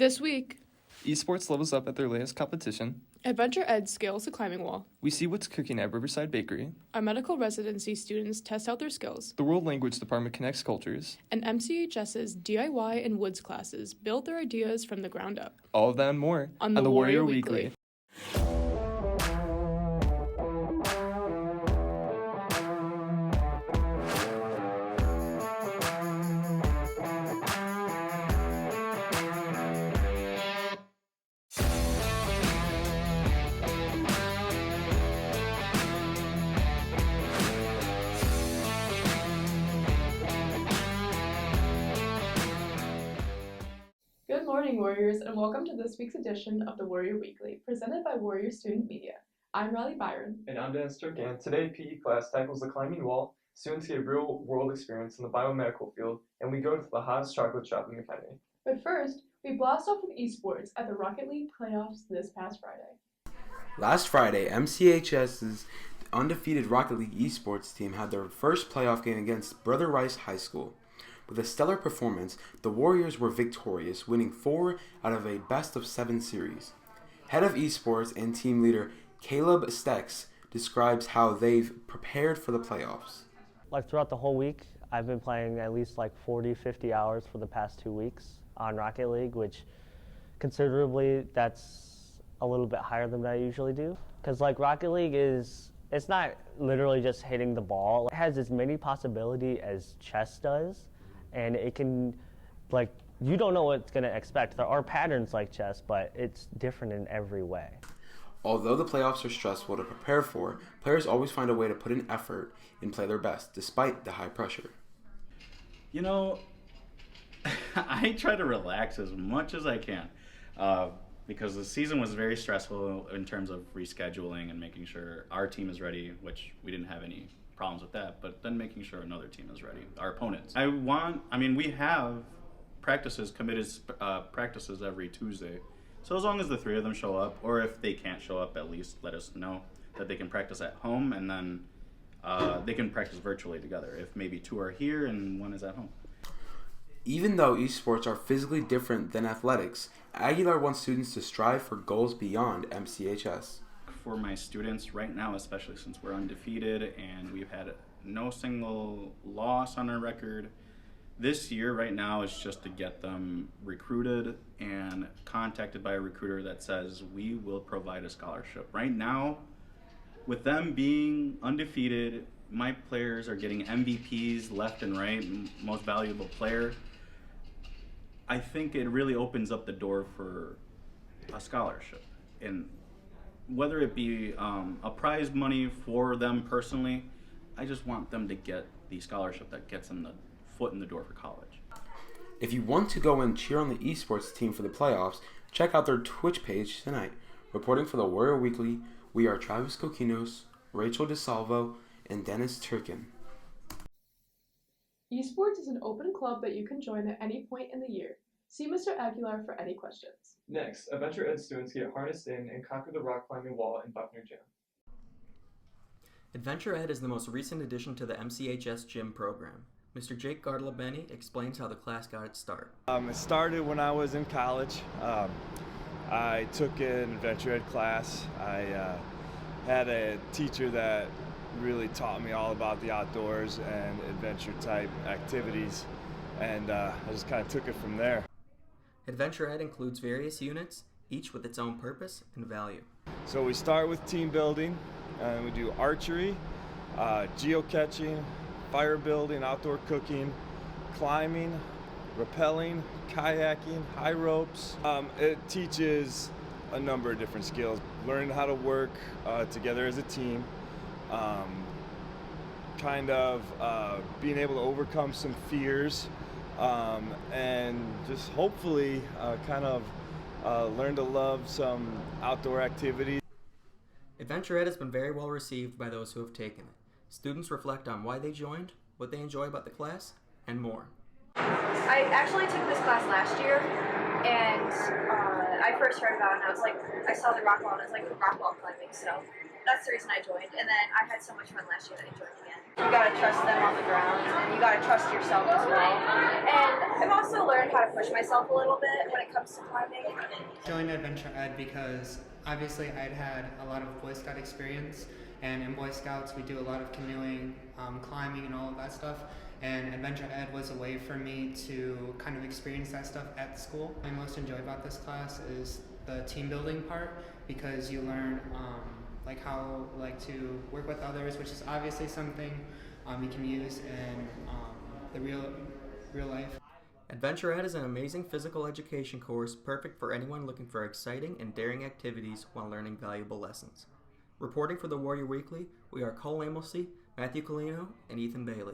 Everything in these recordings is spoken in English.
This week, Esports levels up at their latest competition. Adventure Ed scales the climbing wall. We see what's cooking at Riverside Bakery. Our medical residency students test out their skills. The World Language Department connects cultures. And MCHS's DIY and Woods classes build their ideas from the ground up. All of that and more on the Warrior Weekly. Good morning, Warriors, and welcome to this week's edition of the Warrior Weekly, presented by Warrior Student Media. I'm Riley Byron. And I'm Dennis Turkin. Today, PE class tackles the climbing wall. Students get real-world experience in the biomedical field, and we go to the hottest chocolate shop in McHenry. But first, we blast off with esports at the Rocket League playoffs this past Friday. Last Friday, MCHS's undefeated Rocket League esports team had their first playoff game against Riverside High School. With a stellar performance, the Warriors were victorious, winning 4 out of a best-of-7 series. Head of esports and team leader Caleb Stex describes how they've prepared for the playoffs. Throughout the whole week, I've been playing at least 40, 50 hours for the past 2 weeks on Rocket League, which considerably, that's a little bit higher than what I usually do. Because Rocket League it's not literally just hitting the ball. It has as many possibility as chess does. And it can, you don't know what it's going to expect. There are patterns like chess, but it's different in every way. Although the playoffs are stressful to prepare for, players always find a way to put in effort and play their best, despite the high pressure. You know, I try to relax as much as I can because the season was very stressful in terms of rescheduling and making sure our team is ready, which we didn't have any problems with that, but then making sure another team is ready, our opponents. We have committed practices every Tuesday. So as long as the 3 of them show up, or if they can't show up, at least let us know that they can practice at home, and then they can practice virtually together if maybe 2 are here and 1 is at home. Even though esports are physically different than athletics, Aguilar wants students to strive for goals beyond MCHS. For my students right now, especially since we're undefeated and we've had no single loss on our record, this year right now is just to get them recruited and contacted by a recruiter that says we will provide a scholarship. Right now, with them being undefeated, my players are getting MVPs left and right, most valuable player. I think it really opens up the door for a scholarship. And whether it be a prize money for them personally, I just want them to get the scholarship that gets them the foot in the door for college. If you want to go and cheer on the esports team for the playoffs, check out their Twitch page tonight. Reporting for the Warrior Weekly, we are Travis Coquinos, Rachel DeSalvo, and Dennis Turkin. Esports is an open club that you can join at any point in the year. See Mr. Aguilar for any questions. Next, Adventure Ed students get harnessed in and conquer the rock climbing wall in Buckner Gym. Adventure Ed is the most recent addition to the MCHS gym program. Mr. Jake Gardlabeni explains how the class got its start. It started when I was in college. I took an Adventure Ed class. I had a teacher that really taught me all about the outdoors and adventure type activities, and I just kind of took it from there. Adventure Ed includes various units, each with its own purpose and value. So we start with team building, and we do archery, geocaching, fire building, outdoor cooking, climbing, rappelling, kayaking, high ropes. It teaches a number of different skills. Learning how to work together as a team, being able to overcome some fears, and just hopefully learn to love some outdoor activities. Adventure Ed has been very well received by those who have taken it. Students reflect on why they joined, what they enjoy about the class, and more. I actually took this class last year, and I first heard about it, and I saw the rock wall, and I was like, rock wall climbing, so that's the reason I joined. And then I had so much fun last year that I joined again. You gotta trust them on the ground, and you gotta trust yourself as well. And I've also learned how to push myself a little bit when it comes to climbing. Joined Adventure Ed because obviously I'd had a lot of Boy Scout experience, and in Boy Scouts we do a lot of canoeing, climbing, and all of that stuff. And Adventure Ed was a way for me to kind of experience that stuff at school. What I most enjoy about this class is the team building part, because you learn how to work with others, which is obviously something you can use in the real life. Adventure Ed is an amazing physical education course perfect for anyone looking for exciting and daring activities while learning valuable lessons. Reporting for the Warrior Weekly, we are Cole Amelsey, Matthew Colino, and Ethan Bailey.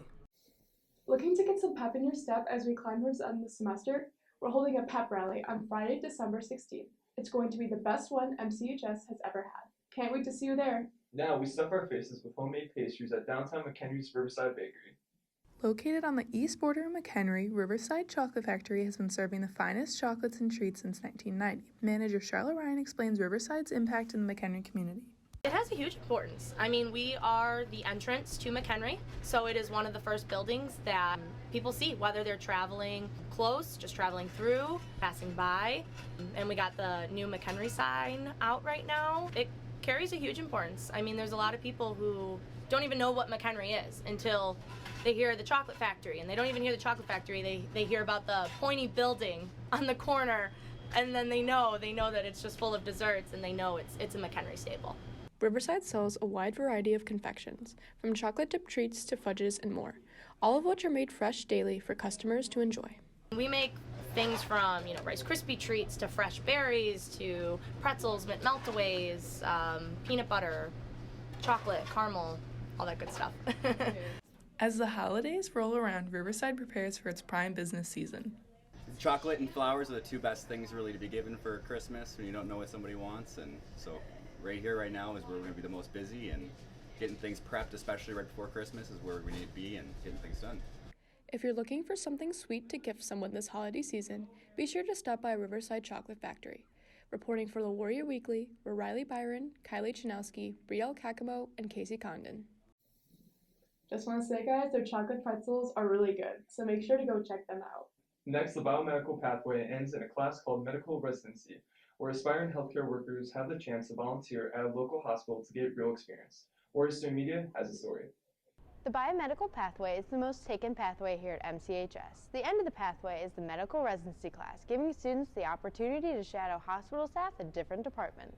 Looking to get some pep in your step as we climb towards the end of the semester? We're holding a pep rally on Friday, December 16th. It's going to be the best one MCHS has ever had. Can't wait to see you there. Now we stuff our faces with homemade pastries at downtown McHenry's Riverside Bakery. Located on the east border of McHenry, Riverside Chocolate Factory has been serving the finest chocolates and treats since 1990. Manager Charlotte Ryan explains Riverside's impact in the McHenry community. It has a huge importance. I mean, we are the entrance to McHenry, so it is one of the first buildings that people see, whether they're traveling close, just traveling through, passing by. And we got the new McHenry sign out right now. It carries a huge importance. I mean, there's a lot of people who don't even know what McHenry is until they hear the chocolate factory, and they don't even hear the chocolate factory. They hear about the pointy building on the corner, and then they know that it's just full of desserts, and they know it's a McHenry staple. Riverside sells a wide variety of confections, from chocolate-dipped treats to fudges and more, all of which are made fresh daily for customers to enjoy. We make things from, Rice Krispie treats to fresh berries to pretzels, meltaways, peanut butter, chocolate, caramel, all that good stuff. As the holidays roll around, Riverside prepares for its prime business season. Chocolate and flowers are the two best things really to be given for Christmas when you don't know what somebody wants, and so right here, right now is where we're going to be the most busy, and getting things prepped, especially right before Christmas, is where we need to be and getting things done. If you're looking for something sweet to gift someone this holiday season, be sure to stop by Riverside Chocolate Factory. Reporting for the Warrior Weekly were Riley Byron, Kylie Chanowski, Brielle Kakamo, and Casey Condon. Just want to say, guys, their chocolate pretzels are really good, so make sure to go check them out. Next, the biomedical pathway ends in a class called Medical Residency, where aspiring healthcare workers have the chance to volunteer at a local hospital to get real experience. Warrior Student Media has a story. The biomedical pathway is the most taken pathway here at MCHS. The end of the pathway is the medical residency class, giving students the opportunity to shadow hospital staff in different departments.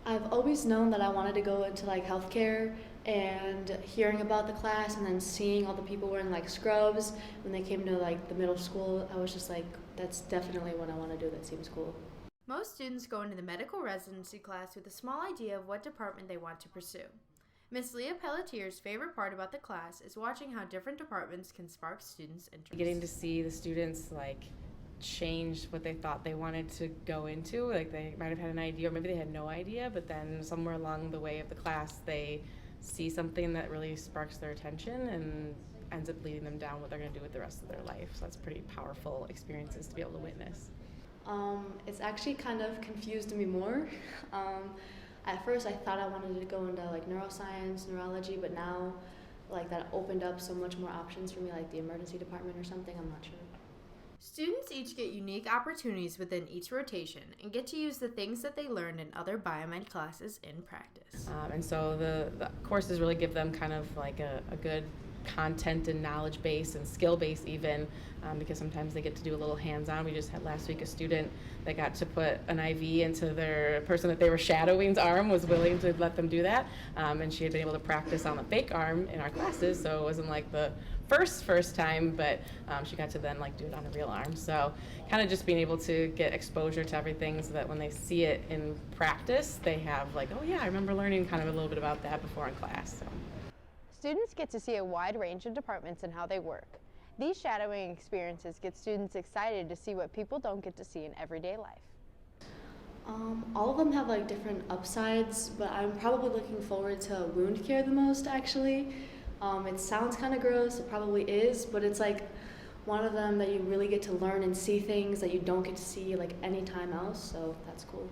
I've always known that I wanted to go into healthcare, and hearing about the class and then seeing all the people wearing scrubs when they came to the middle school, I was just that's definitely what I want to do. That seems cool. Most students go into the medical residency class with a small idea of what department they want to pursue. Miss Leah Pelletier's favorite part about the class is watching how different departments can spark students' interest. Getting to see the students change what they thought they wanted to go into. They might have had an idea, or maybe they had no idea, but then somewhere along the way of the class they see something that really sparks their attention and ends up leading them down what they're going to do with the rest of their life. So that's pretty powerful experiences to be able to witness. It's actually kind of confused me more. At first I thought I wanted to go into neuroscience, neurology, but now that opened up so much more options for me, the emergency department or something. I'm not sure. Students each get unique opportunities within each rotation and get to use the things that they learned in other biomed classes in practice. And so the courses really give them kind of a good content and knowledge base and skill base even, because sometimes they get to do a little hands-on. We just had last week a student that got to put an IV into their person that they were shadowing's arm, was willing to let them do that, and she had been able to practice on a fake arm in our classes, so it wasn't the first time, but she got to then do it on a real arm. So kind of just being able to get exposure to everything so that when they see it in practice, they have oh yeah, I remember learning kind of a little bit about that before in class. So. Students get to see a wide range of departments and how they work. These shadowing experiences get students excited to see what people don't get to see in everyday life. All of them have different upsides, but I'm probably looking forward to wound care the most actually. It sounds kind of gross, it probably is, but it's one of them that you really get to learn and see things that you don't get to see anytime else, so that's cool.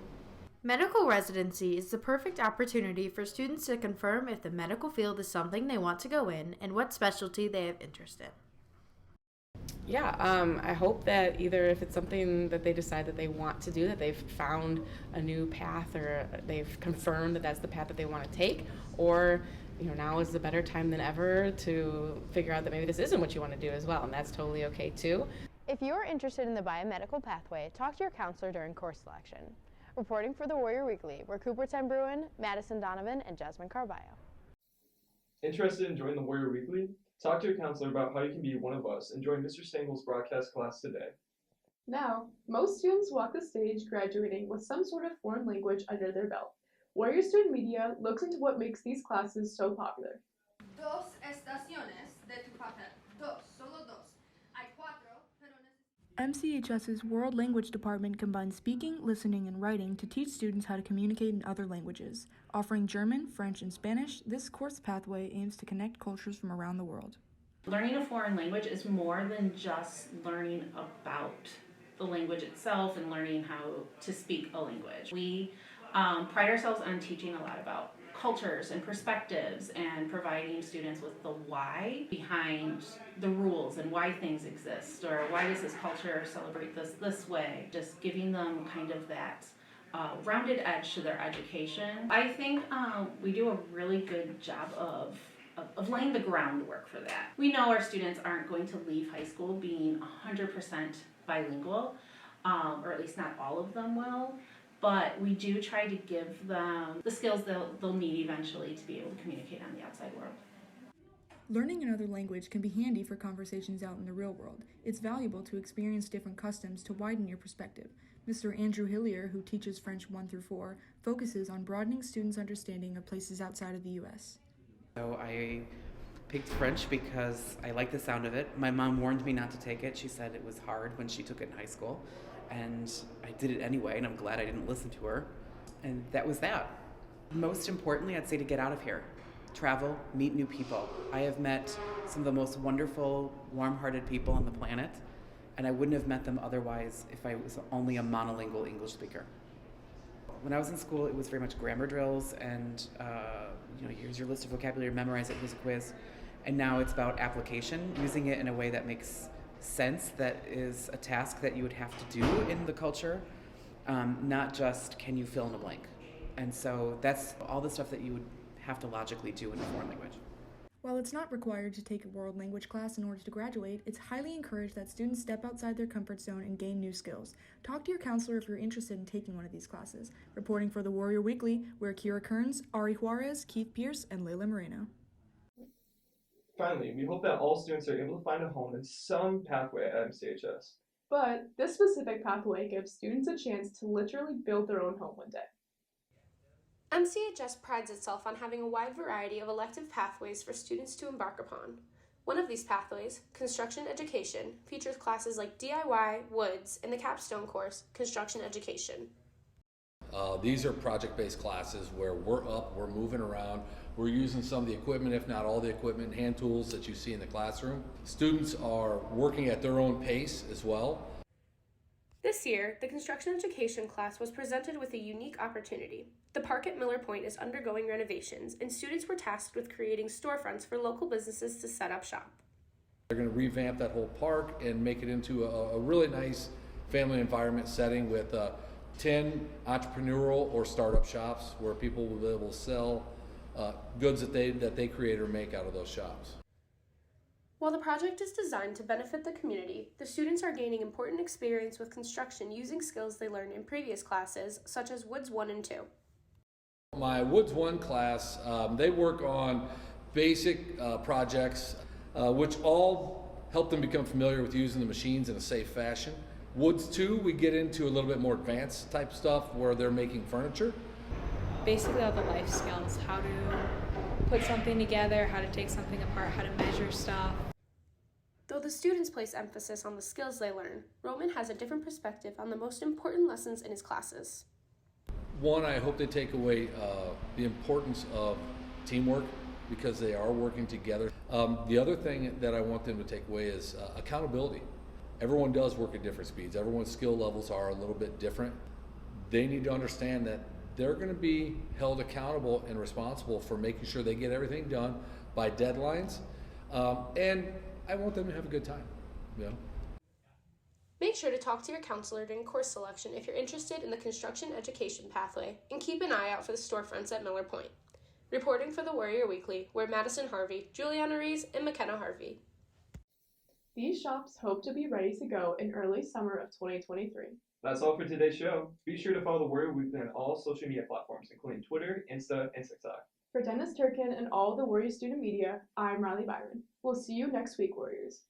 Medical residency is the perfect opportunity for students to confirm if the medical field is something they want to go in and what specialty they have interest in. Yeah, I hope that either if it's something that they decide that they want to do, that they've found a new path or they've confirmed that that's the path that they want to take, or now is a better time than ever to figure out that maybe this isn't what you want to do as well, and that's totally okay too. If you are interested in the biomedical pathway, talk to your counselor during course selection. Reporting for the Warrior Weekly were Cooper Ten Bruin, Madison Donovan, and Jasmine Carballo. Interested in joining the Warrior Weekly? Talk to your counselor about how you can be one of us and join Mr. Stengel's broadcast class today. Now, most students walk the stage graduating with some sort of foreign language under their belt. Warrior Student Media looks into what makes these classes so popular. Dos estaciones de tu papel. Dos, solo dos. Hay cuatro, pero MCHS's World Language Department combines speaking, listening, and writing to teach students how to communicate in other languages. Offering German, French, and Spanish, this course pathway aims to connect cultures from around the world. Learning a foreign language is more than just learning about the language itself and learning how to speak a language. We pride ourselves on teaching a lot about cultures and perspectives and providing students with the why behind the rules and why things exist, or why does this culture celebrate this way, just giving them kind of that rounded edge to their education. I think we do a really good job of laying the groundwork for that. We know our students aren't going to leave high school being 100% bilingual, or at least not all of them will. But we do try to give them the skills they'll need eventually to be able to communicate on the outside world. Learning another language can be handy for conversations out in the real world. It's valuable to experience different customs to widen your perspective. Mr. Andrew Hillier, who teaches French 1 through 4, focuses on broadening students' understanding of places outside of the U.S. So I picked French because I like the sound of it. My mom warned me not to take it. She said it was hard when she took it in high school. And I did it anyway, and I'm glad I didn't listen to her. And that was that. Most importantly, I'd say to get out of here. Travel, meet new people. I have met some of the most wonderful, warm-hearted people on the planet, and I wouldn't have met them otherwise if I was only a monolingual English speaker. When I was in school, it was very much grammar drills and, here's your list of vocabulary, memorize it, here's a quiz. And now it's about application, using it in a way that makes sense, that is a task that you would have to do in the culture, not just can you fill in a blank. And so that's all the stuff that you would have to logically do in a foreign language. While it's not required to take a world language class in order to graduate, it's highly encouraged that students step outside their comfort zone and gain new skills. Talk to your counselor if you're interested in taking one of these classes. Reporting for the Warrior Weekly, we're Kira Kearns, Ari Juarez, Keith Pierce, and Layla Moreno. Finally, we hope that all students are able to find a home in some pathway at MCHS. But this specific pathway gives students a chance to literally build their own home one day. MCHS prides itself on having a wide variety of elective pathways for students to embark upon. One of these pathways, construction education, features classes like DIY, woods, and the capstone course, construction education. These are project-based classes where we're up, we're moving around, we're using some of the equipment, if not all the equipment, hand tools that you see in the classroom. Students are working at their own pace as well. This year, the construction education class was presented with a unique opportunity. The park at Miller Point is undergoing renovations, and students were tasked with creating storefronts for local businesses to set up shop. They're going to revamp that whole park and make it into a really nice family environment setting with 10 entrepreneurial or startup shops where people will be able to sell goods that they create or make out of those shops. While the project is designed to benefit the community, the students are gaining important experience with construction using skills they learned in previous classes, such as Woods 1 and 2. My Woods 1 class, they work on basic projects, which all help them become familiar with using the machines in a safe fashion. Woods 2, we get into a little bit more advanced type stuff where they're making furniture. Basically all the life skills, how to put something together, how to take something apart, how to measure stuff. Though the students place emphasis on the skills they learn, Roman has a different perspective on the most important lessons in his classes. One, I hope they take away the importance of teamwork because they are working together. The other thing that I want them to take away is accountability. Everyone does work at different speeds. Everyone's skill levels are a little bit different. They need to understand that they're going to be held accountable and responsible for making sure they get everything done by deadlines. And I want them to have a good time, you know. Make sure to talk to your counselor during course selection if you're interested in the construction education pathway, and keep an eye out for the storefronts at Miller Point. Reporting for the Warrior Weekly, we're Madison Harvey, Juliana Rees, and McKenna Harvey. These shops hope to be ready to go in early summer of 2023. That's all for today's show. Be sure to follow the Warrior Weekly on all social media platforms, including Twitter, Insta, and TikTok. For Dennis Turkin and all the Warrior student media, I'm Riley Byron. We'll see you next week, Warriors.